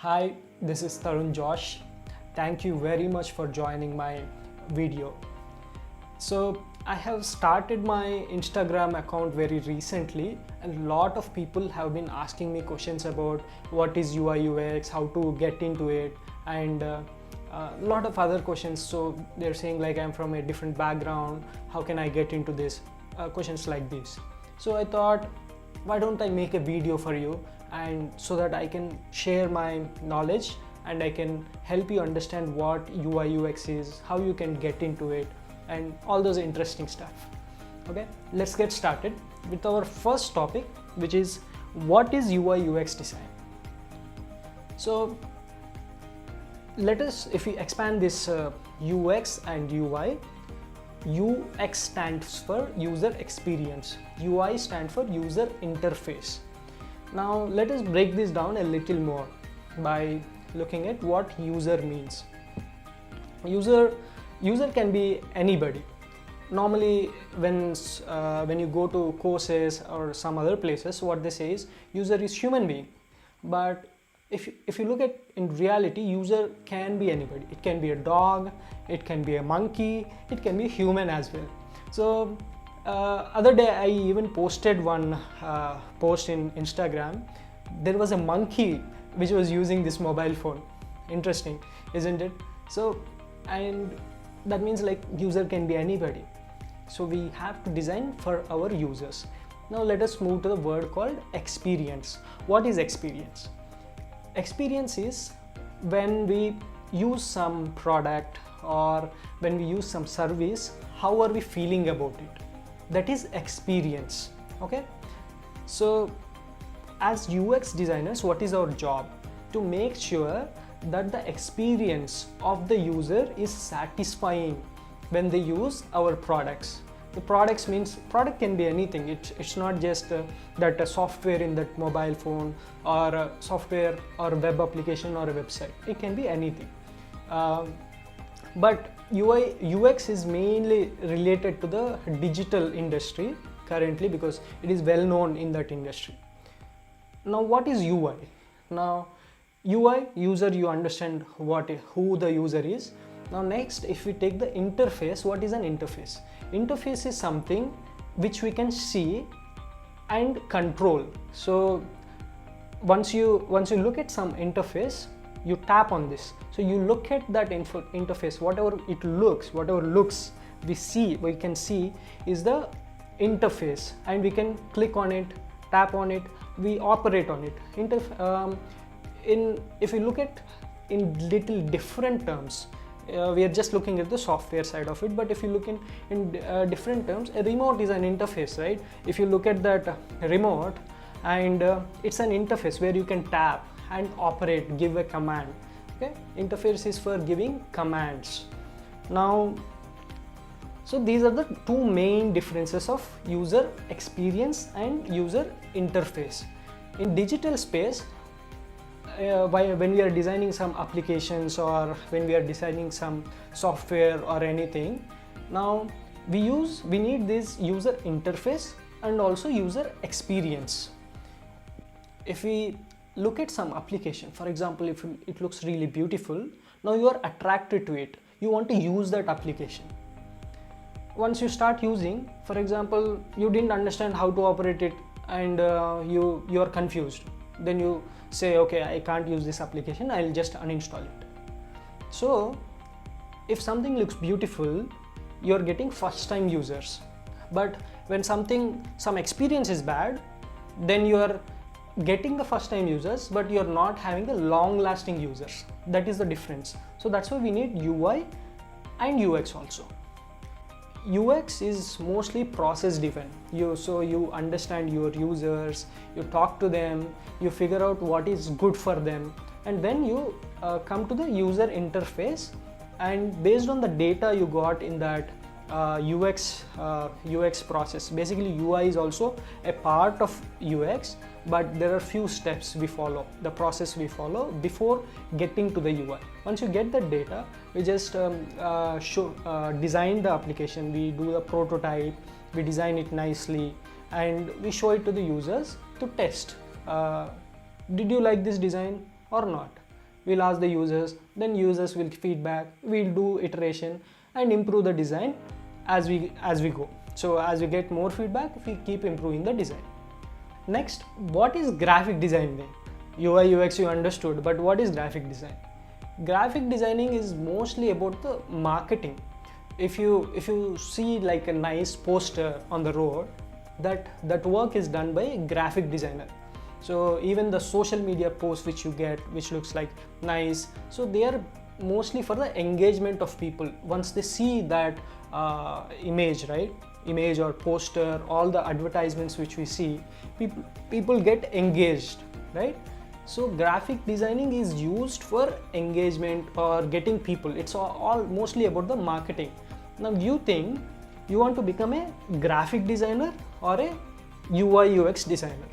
Hi, this is Tarun Josh. Thank you very much for joining my video. So I have started my Instagram account very recently, and a lot of people have been asking me questions about what is UI UX, how to get into it, and a lot of other questions. So they're saying like I'm from a different background, how can I get into this? Questions like this. So I thought, why don't I make a video for you, and so that I can share my knowledge and I can help you understand what UI UX is, how you can get into it, and all those interesting stuff. Okay, let's get started with our first topic, which is what is UI UX design. So let us, if we expand this UX and UI, UX stands for user experience, UI stands for user interface. Now let us break this down a little more by looking at what user means. User can be anybody. Normally when you go to courses or some other places, what they say is user is human being. But if you look at in reality, user can be anybody. It can be a dog, it can be a monkey, it can be a human as well. So other day I even posted one post in Instagram. There was a monkey which was using this mobile phone. Interesting, isn't it? So, and that means like user can be anybody. So we have to design for our users. Now let us move to the word called experience. What is experience? Experience is when we use some product or when we use some service, how are we feeling about it? That is experience. Okay, so as UX designers, what is our job? To make sure that the experience of the user is satisfying when they use our products. The products means product can be anything. It's not just that a software in that mobile phone or a software or a web application or a website. It can be anything. But UI UX is mainly related to the digital industry currently because it is well known in that industry. Now what is UI? Now UI, user, you understand who the user is. Now next, if we take the interface, what is an interface? Interface is something which we can see and control. So once you look at some interface, you tap on this. So you look at that interface, whatever looks we can see is the interface, and we can click on it, tap on it, we operate on it. If we look at in little different terms, we are just looking at the software side of it, but if you look in different terms, a remote is an interface, right? If you look at that remote, and it's an interface where you can tap and operate, give a command. Okay, interface is for giving commands. Now, so these are the two main differences of user experience and user interface. In digital space, when we are designing some applications or when we are designing some software or anything, now we need this user interface and also user experience. If we look at some application, for example, if it looks really beautiful, now you are attracted to it, you want to use that application. Once you start using, for example, you didn't understand how to operate it and you are confused, then you say, okay, I can't use this application, I'll just uninstall it. So if something looks beautiful, you're getting first time users. But when some experience is bad, then you are getting the first time users, but you're not having the long lasting users. That is the difference. So that's why we need UI and UX also. UX is mostly process driven. So you understand your users, you talk to them, you figure out what is good for them, and then you come to the user interface, and based on the data you got in that UX process. Basically UI is also a part of UX, but there are few steps we follow, the process we follow before getting to the UI. Once you get the data, we just design the application, we do the prototype, we design it nicely, and we show it to the users to test. Did you like this design or not? we'll ask the users, then users will feedback, we'll do iteration and improve the design as we go. So as we get more feedback, we keep improving the design. Next, what is graphic design then? UI UX you understood, but what is graphic design? Graphic designing is mostly about the marketing. If you see like a nice poster on the road, that work is done by a graphic designer. So even the social media posts which you get, which looks like nice, so they are mostly for the engagement of people. Once they see that image, right, image or poster, all the advertisements which we see, people get engaged, right? So graphic designing is used for engagement or getting people. It's all mostly about the marketing. Now you think you want to become a graphic designer or a UI UX designer?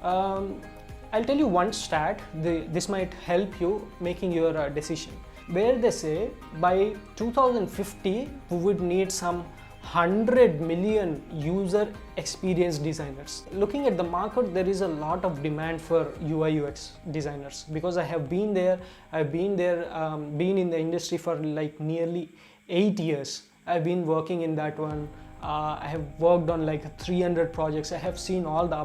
I'll tell you one stat. This might help you making your decision. Where they say by 2050 we would need some 100 million user experience designers. Looking at the market, there is a lot of demand for UI UX designers, because I have been there. I've been in the industry for like nearly 8 years. I've been working in that one. I have worked on like 300 projects. I have seen all the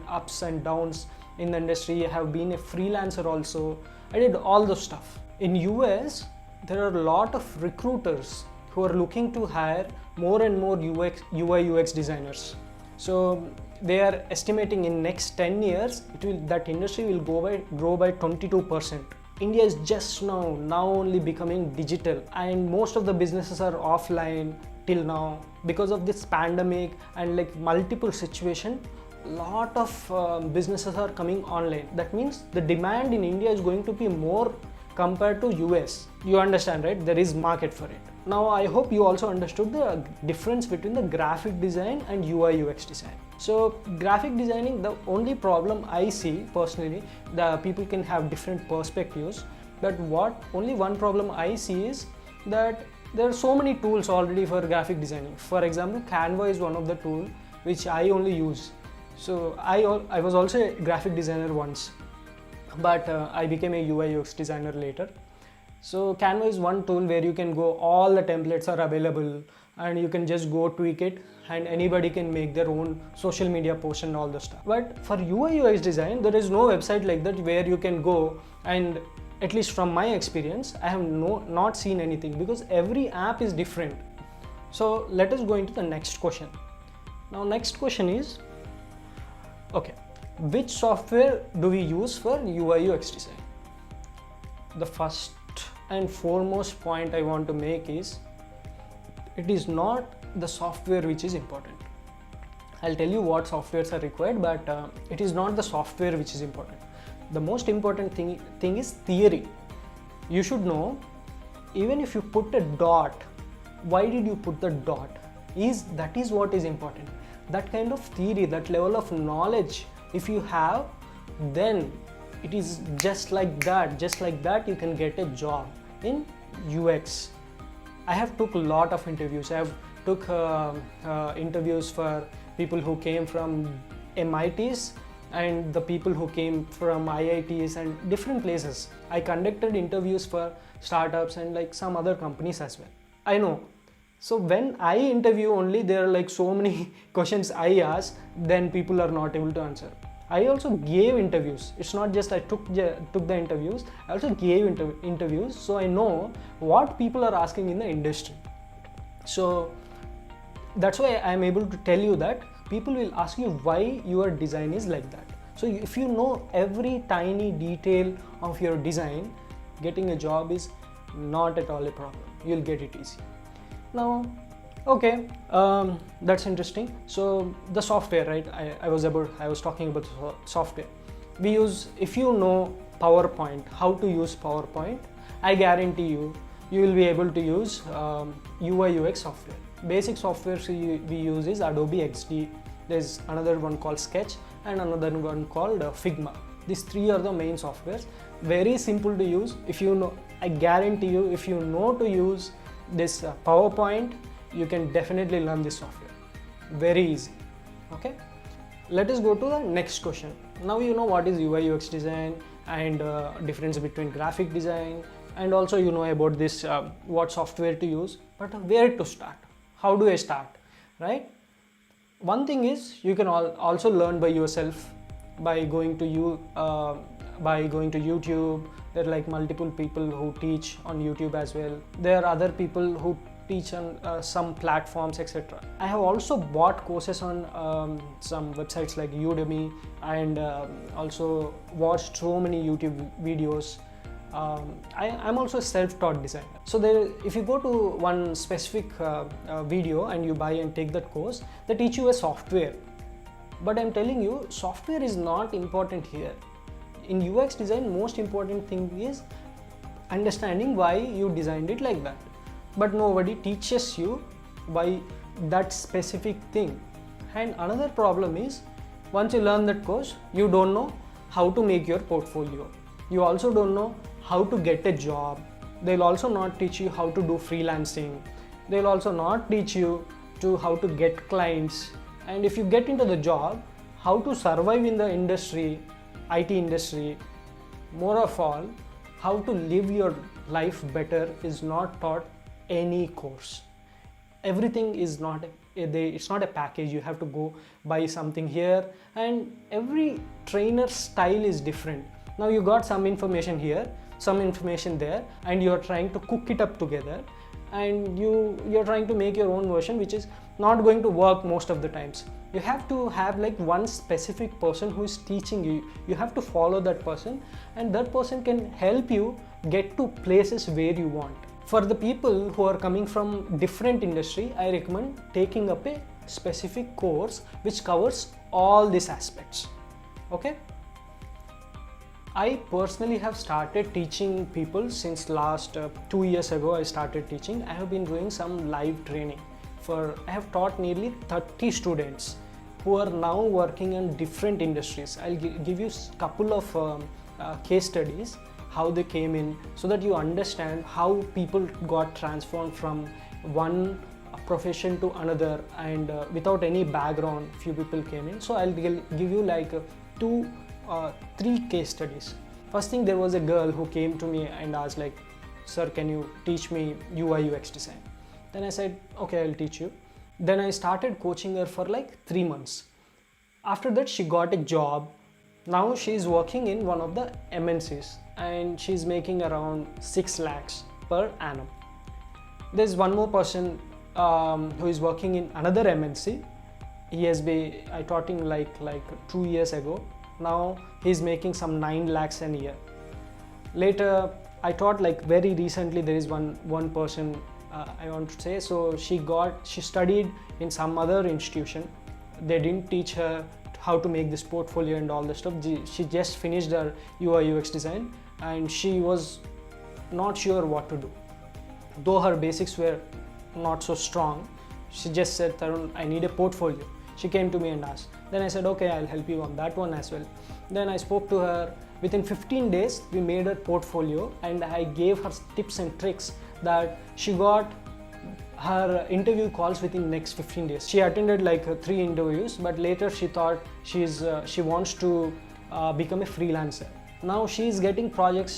ups and downs in the industry. I have been a freelancer also. I did all the stuff. In US, there are a lot of recruiters who are looking to hire more and more UI UX designers. So they are estimating in next 10 years that industry will grow by 22%. India is just now only becoming digital, and most of the businesses are offline till now because of this pandemic and like multiple situation. Lot of businesses are coming online. That means the demand in India is going to be more compared to US. You understand, right? There is market for it. Now I hope you also understood the difference between the graphic design and UI UX design. So graphic designing, the only problem I see personally, the people can have different perspectives, but only one problem I see is that there are so many tools already for graphic designing. For example, Canva is one of the tools which I only use. So I was also a graphic designer once, but I became a UI UX designer later. So Canva is one tool where you can go, all the templates are available and you can just go tweak it, and anybody can make their own social media post and all the stuff. But for UI UX design, there is no website like that where you can go, and at least from my experience, I have not seen anything, because every app is different. So let us go into the next question. Now next question is, okay, which software do we use for UI UX design? The first and foremost point I want to make is, it is not the software which is important. I'll tell you what softwares are required, but it is not the software which is important. The most important thing is theory. You should know, even if you put a dot, why did you put the dot? That is what is important. That kind of theory, that level of knowledge, if you have, then it is just like that you can get a job in UX. I have took a lot of interviews. I have took interviews for people who came from MITs and the people who came from IITs and different places. I conducted interviews for startups and like some other companies as well. I know. So when I interview only, there are like so many questions I ask, then people are not able to answer. I also gave interviews. It's not just I took the interviews, I also gave interviews, so I know what people are asking in the industry. So that's why I am able to tell you that people will ask you why your design is like that. So if you know every tiny detail of your design, getting a job is not at all a problem. You'll get it easy. Now, okay, that's interesting. So the software, right? I was talking about software. We use, if you know PowerPoint, how to use PowerPoint, I guarantee you will be able to use UI UX software. Basic softwares we use is Adobe XD. There's another one called Sketch and another one called Figma. These three are the main softwares. Very simple to use. If you know, I guarantee you, if you know to use this PowerPoint, you can definitely learn this software. Very easy. Okay, let us go to the next question. Now you know what is UI UX design and difference between graphic design, and also you know about this what software to use, but where to start, how do I start, right? One thing is you can also learn by yourself by going to YouTube. There are like multiple people who teach on YouTube as well. There are other people who teach on some platforms, etc. I have also bought courses on some websites like Udemy, and also watched so many YouTube videos. I'm also a self-taught designer. So if you go to one specific video and you buy and take that course, they teach you a software. But I'm telling you, software is not important here. In UX design, most important thing is understanding why you designed it like that. But nobody teaches you why that specific thing. And another problem is, once you learn that course, you don't know how to make your portfolio. You also don't know how to get a job. They'll also not teach you how to do freelancing. They'll also not teach you how to get clients. And if you get into the job, how to survive in the industry, IT industry. More of all, how to live your life better is not taught any course. Everything is not it's not a package. You have to go buy something here, and every trainer's style is different. Now you got some information here, some information there, and you're trying to cook it up together, and you're trying to make your own version, which is not going to work most of the times. You have to have like one specific person who is teaching you. You have to follow that person, and that person can help you get to places where you want. For the people who are coming from different industry, I recommend taking up a specific course which covers all these aspects. Okay? I personally have started teaching people since last 2 years ago. I started teaching. I have been doing some live training. I have taught nearly 30 students who are now working in different industries. I'll give you a couple of case studies, how they came in, so that you understand how people got transformed from one profession to another, and without any background, few people came in. So I'll give you like three case studies. First thing, there was a girl who came to me and asked like, "Sir, can you teach me UI UX design?" Then I said, "Okay, I'll teach you." Then I started coaching her for like 3 months. After that, she got a job. Now she's working in one of the MNCs, and she's making around 6 lakhs per annum. There's one more person who is working in another MNC. I taught him like 2 years ago. Now he's making some 9 lakhs a year. Later, I taught like very recently, there is one person I want to say. So she studied in some other institution. They didn't teach her how to make this portfolio and all the stuff. She just finished her UI UX design, and she was not sure what to do. Though her basics were not so strong, she just said, "Tarun, I need a portfolio." She came to me and asked. Then I said, "Okay, I'll help you on that one as well." Then I spoke to her. Within 15 days, we made her portfolio, and I gave her tips and tricks that she got her interview calls within next 15 days. She attended like 3 interviews, but later she thought she wants to become a freelancer. Now she is getting projects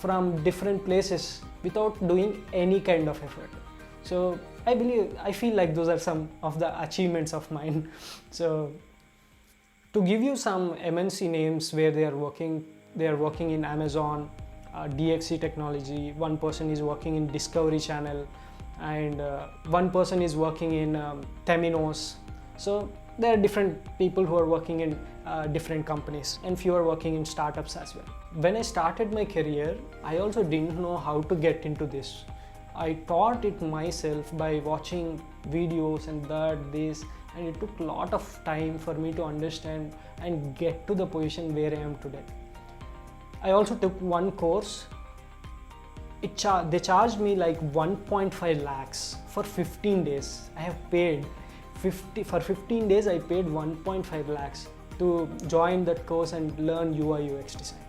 from different places without doing any kind of effort. So I feel like those are some of the achievements of mine. So to give you some MNC names where they are working in Amazon, DXC Technology. One person is working in Discovery Channel, and one person is working in Temenos. So there are different people who are working in different companies, and few are working in startups as well. When I started my career, I also didn't know how to get into this. I taught it myself by watching videos and this, and it took a lot of time for me to understand and get to the position where I am today. I also took one course. They charged me like 1.5 lakhs for 15 days. I have paid for 15 days. I paid 1.5 lakhs to join that course and learn UI UX design.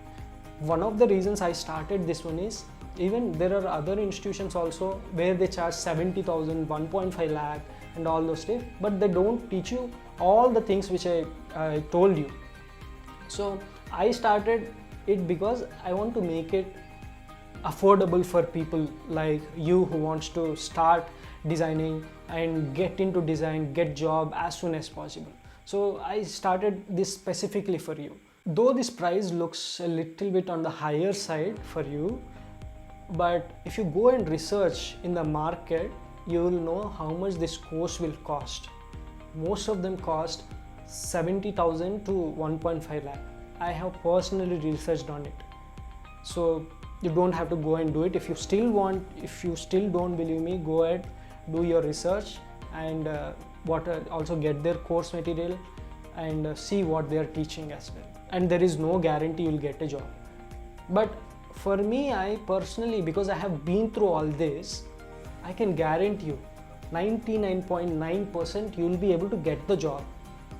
One of the reasons I started this one is, even there are other institutions also where they charge 70,000, 1.5 lakh and all those stuff, but they don't teach you all the things which I told you. So I started it because I want to make it affordable for people like you who wants to start designing and get into design, get job as soon as possible. So I started this specifically for you. Though this price looks a little bit on the higher side for you, but if you go and research in the market, you will know how much this course will cost. Most of them cost 70,000 to 1.5 lakh. I have personally researched on it. So you don't have to go and do it. If you still don't believe me, go ahead, do your research, and also get their course material and see what they are teaching as well. And there is no guarantee you'll get a job. But for me, I personally, because I have been through all this, I can guarantee you 99.9% you'll be able to get the job.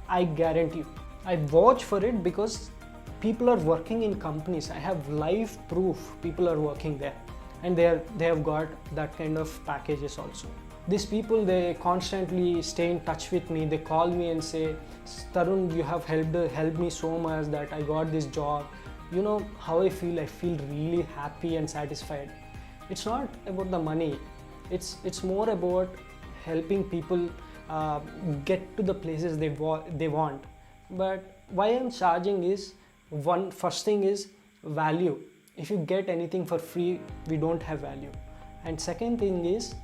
I guarantee you. I vouch for it because people are working in companies. I have live proof people are working there, and they have got that kind of packages also. These people, they constantly stay in touch with me. They call me and say, Tarun, you have helped me so much that I got this job. You know how I feel? I feel really happy and satisfied. It's not about the money. It's more about helping people get to the places they want. But why I'm charging is, first thing is value. If you get anything for free, we don't have value. And second thing is,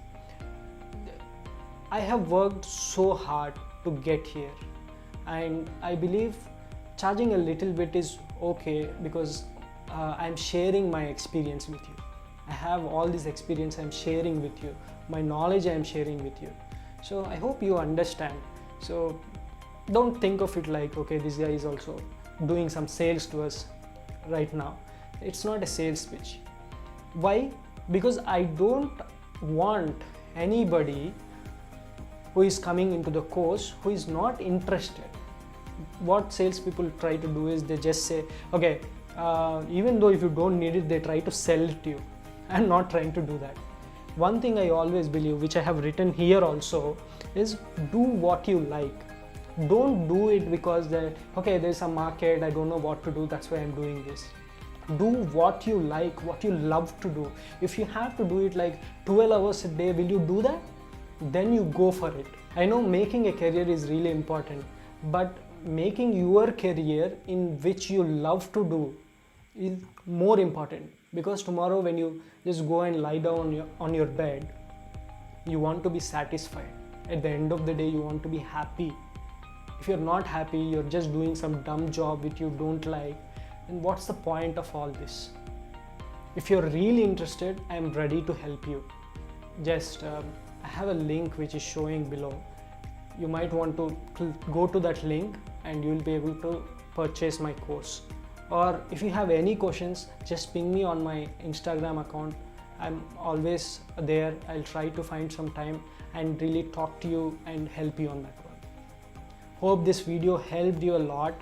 I have worked so hard to get here, and I believe charging a little bit is okay because I'm sharing my experience with you. I have all this experience I'm sharing with you, my knowledge I'm sharing with you. So I hope you understand. So don't think of it like, okay, this guy is also doing some sales to us right now. It's not a sales pitch. Why? Because I don't want anybody who is coming into the course who is not interested. What salespeople try to do is they just say, okay, even though if you don't need it, they try to sell it to you. I'm not trying to do that. One thing I always believe, which I have written here also, is do what you like. Don't do it because there's a market, I don't know what to do, that's why I'm doing this. Do what you like, what you love to do. If you have to do it like 12 hours a day, will you do that? Then you go for it. I know making a career is really important, but making your career in which you love to do is more important, because tomorrow when you just go and lie down on your bed, you want to be satisfied. At the end of the day, you want to be happy. If you're not happy, you're just doing some dumb job which you don't like, then what's the point of all this? If you're really interested, I'm ready to help you. Just I have a link which is showing below. You might want to go to that link and you'll be able to purchase my course. Or if you have any questions, just ping me on my Instagram account. I'm always there. I'll try to find some time and really talk to you and help you on that one. Hope this video helped you a lot.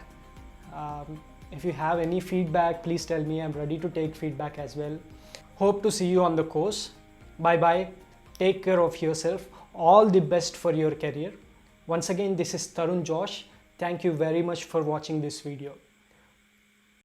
If you have any feedback, please tell me. I'm ready to take feedback as well. Hope to see you on the course. Bye bye. Take care of yourself. All the best for your career. Once again, this is Tarun Josh. Thank you very much for watching this video.